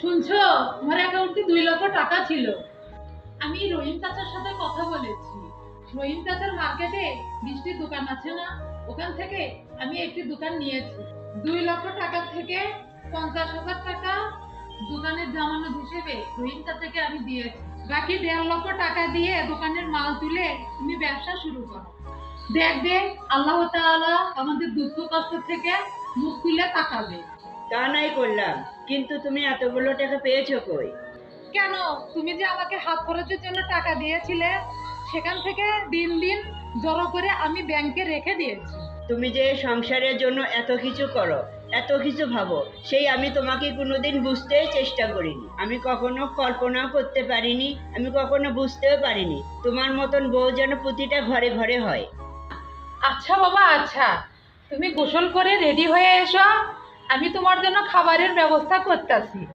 শুনছো, আমার অ্যাকাউন্টে 2 লক্ষ টাকা ছিল। আমি রহিম চাচার সাথে কথা বলেছি। রহিম চাচার মার্কেটে মিষ্টির দোকান আছে না, ওখান থেকে আমি একটি দোকান নিয়েছি। 2 লক্ষ টাকা থেকে 50,000 টাকা দোকানের জামানত হিসেবে রহিম চাচাকে আমি দিয়েছি। বাকি 1.5 লক্ষ টাকা দিয়ে দোকানের মাল তুলে তুমি ব্যবসা শুরু করো। দেখবে আল্লাহ তাআলা আমাদের দুঃখ কষ্ট থেকে মুখ তুলে তাকাবে। তা নাই করলাম, কিন্তু তুমি এতগুলো টাকা পেয়েছো কই? কেন, তুমি যে আমাকে হাত খরচের জন্য টাকা দিয়েছিলে, সেখান থেকে দিন দিন জড়ো করে আমি ব্যাংকে রেখে দিয়েছি। তুমি যে সংসারের জন্য এত কিছু করো, এত কিছু ভাবো, সেই আমি তোমাকে কোনোদিন বুঝতেই চেষ্টা করিনি। আমি কখনো কল্পনাও করতে পারিনি, আমি কখনো বুঝতেও পারিনি তোমার মতন বউ যেন প্রতিটা ঘরে ঘরে হয়। আচ্ছা বাবা, আচ্ছা, তুমি গোসল করে রেডি হয়ে এসো, আমি তোমার জন্য খাবারের ব্যবস্থা করতেছি।